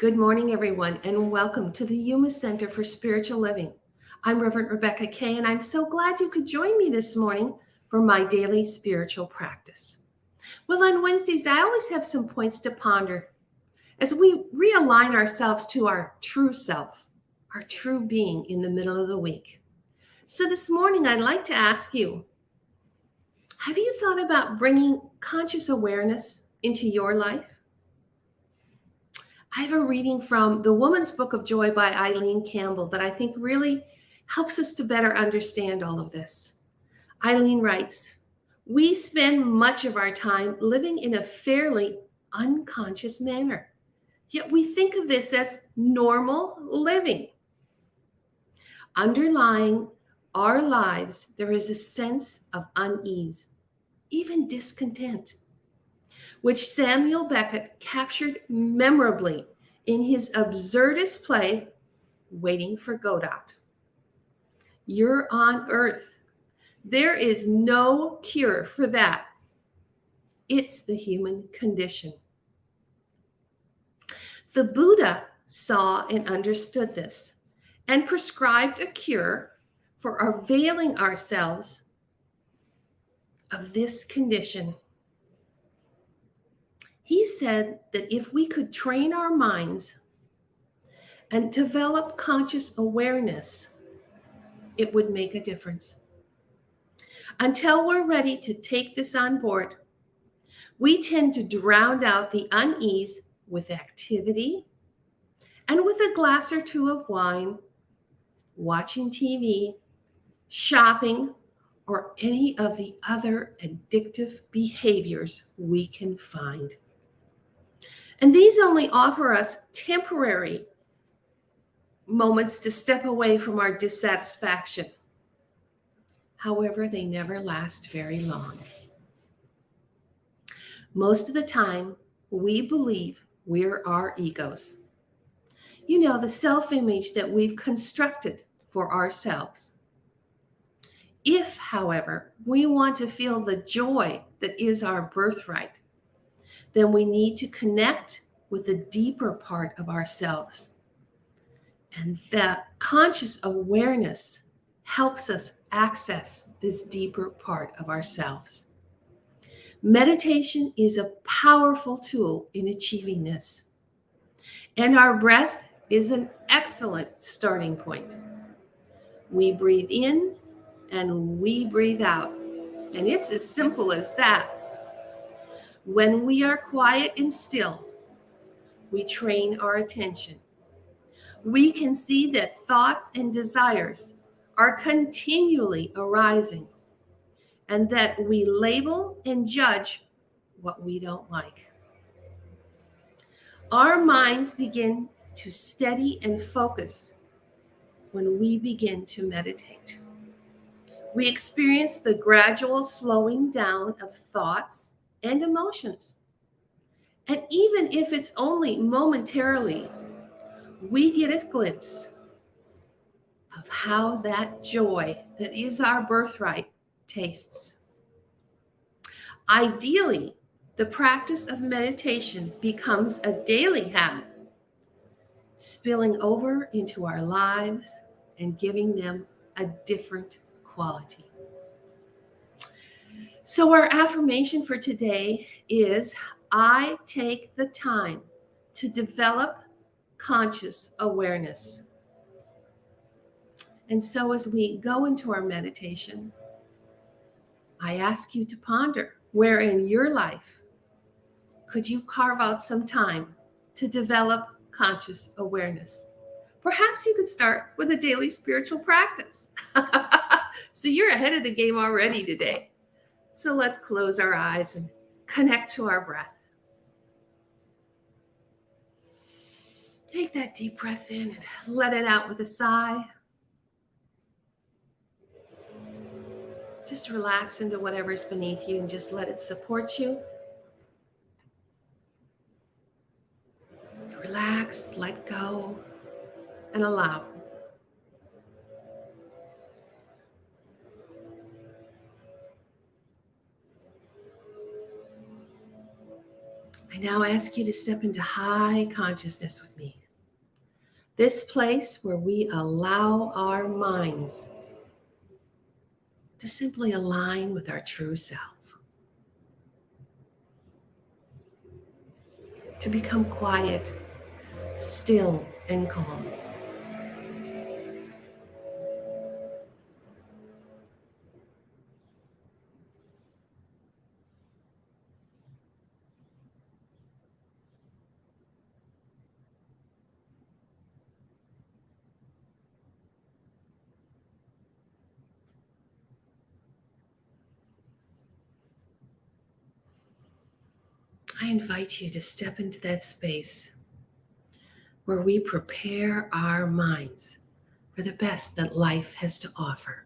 Good morning, everyone, and welcome to the Yuma Center for Spiritual Living. I'm Reverend Rebecca Kay, and I'm so glad you could join me this morning for my daily spiritual practice. Well, on Wednesdays, I always have some points to ponder as we realign ourselves to our true self, our true being in the middle of the week. So this morning, I'd like to ask you, have you thought about bringing conscious awareness into your life? I have a reading from The Woman's Book of Joy by Eileen Campbell that I think really helps us to better understand all of this. Eileen writes, "We spend much of our time living in a fairly unconscious manner, yet we think of this as normal living. Underlying our lives, there is a sense of unease, even discontent, which Samuel Beckett captured memorably in his absurdist play, Waiting for Godot. You're on Earth. There is no cure for that. It's the human condition." The Buddha saw and understood this and prescribed a cure for availing ourselves of this condition. He said that if we could train our minds and develop conscious awareness, it would make a difference. Until we're ready to take this on board, we tend to drown out the unease with activity and with a glass or two of wine, watching TV, shopping, or any of the other addictive behaviors we can find. And these only offer us temporary moments to step away from our dissatisfaction. However, they never last very long. Most of the time, we believe we're our egos. You know, the self-image that we've constructed for ourselves. If, however, we want to feel the joy that is our birthright, then we need to connect with the deeper part of ourselves. And that conscious awareness helps us access this deeper part of ourselves. Meditation is a powerful tool in achieving this. And our breath is an excellent starting point. We breathe in and we breathe out. And it's as simple as that. When we are quiet and still, we train our attention. We can see that thoughts and desires are continually arising, and that we label and judge what we don't like. Our minds begin to steady and focus when we begin to meditate. We experience the gradual slowing down of thoughts and emotions. And even if it's only momentarily, we get a glimpse of how that joy that is our birthright tastes. Ideally, the practice of meditation becomes a daily habit, spilling over into our lives and giving them a different quality. So our affirmation for today is, I take the time to develop conscious awareness. And so as we go into our meditation, I ask you to ponder where in your life could you carve out some time to develop conscious awareness. Perhaps you could start with a daily spiritual practice. So you're ahead of the game already today. So let's close our eyes and connect to our breath. Take that deep breath in and let it out with a sigh. Just relax into whatever's beneath you and just let it support you. Relax, let go, and allow. I now ask you to step into high consciousness with me. This place where we allow our minds to simply align with our true self, to become quiet, still, and calm. I invite you to step into that space where we prepare our minds for the best that life has to offer,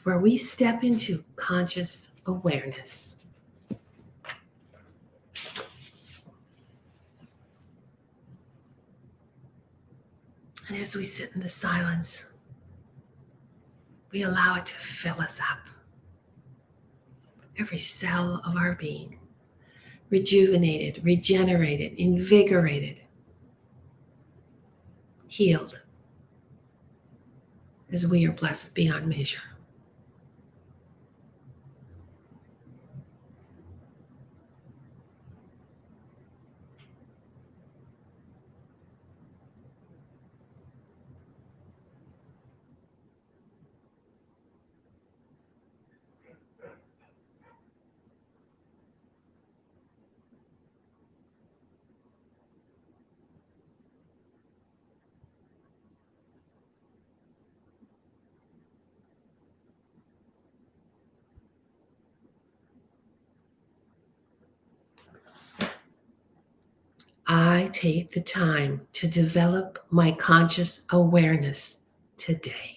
where we step into conscious awareness. And as we sit in the silence, we allow it to fill us up, every cell of our being, rejuvenated, regenerated, invigorated, healed, as we are blessed beyond measure. I take the time to develop my conscious awareness today.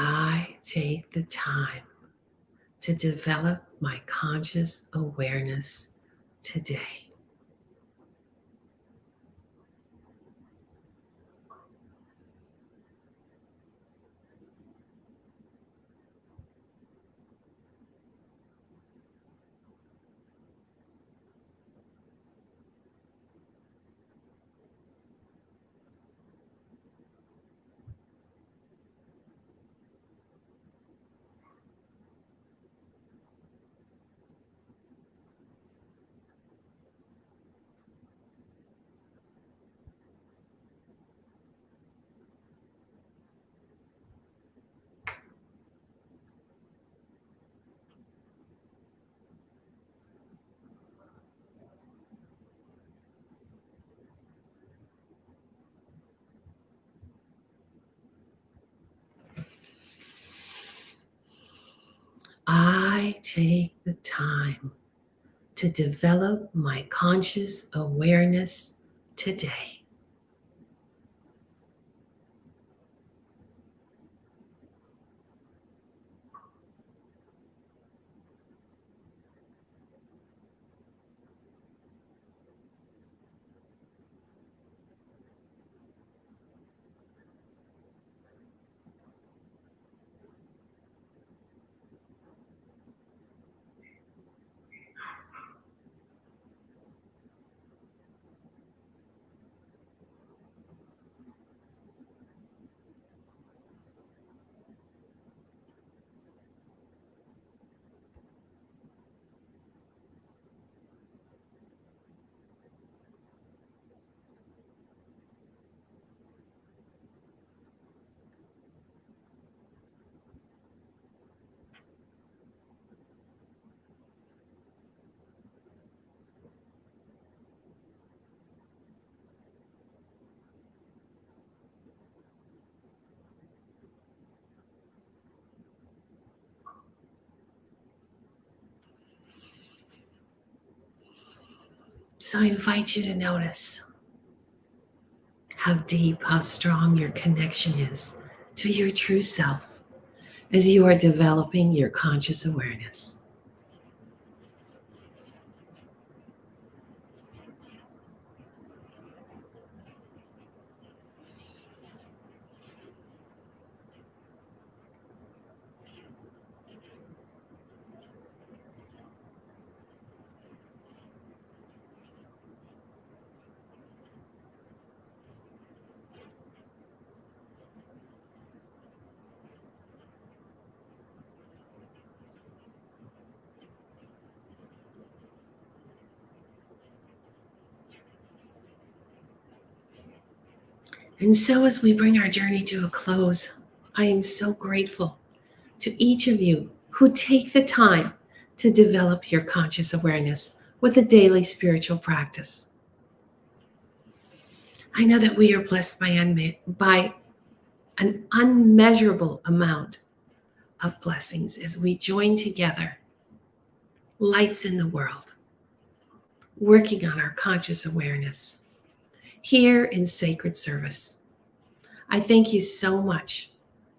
I take the time to develop my conscious awareness today. I take the time to develop my conscious awareness today. So I invite you to notice how deep, how strong your connection is to your true self as you are developing your conscious awareness. And so, as we bring our journey to a close, I am so grateful to each of you who take the time to develop your conscious awareness with a daily spiritual practice. I know that we are blessed by an unmeasurable amount of blessings as we join together, lights in the world, working on our conscious awareness here in sacred service. I thank you so much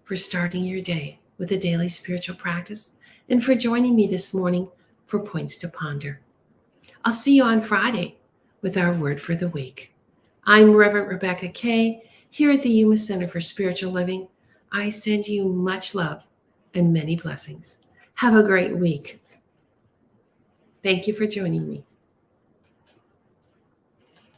for starting your day with a daily spiritual practice and for joining me this morning for Points to Ponder. I'll see you on Friday with our word for the week. I'm Reverend Rebecca Kay here at the Yuma Center for Spiritual Living. I send you much love and many blessings. Have a great week. Thank you for joining me.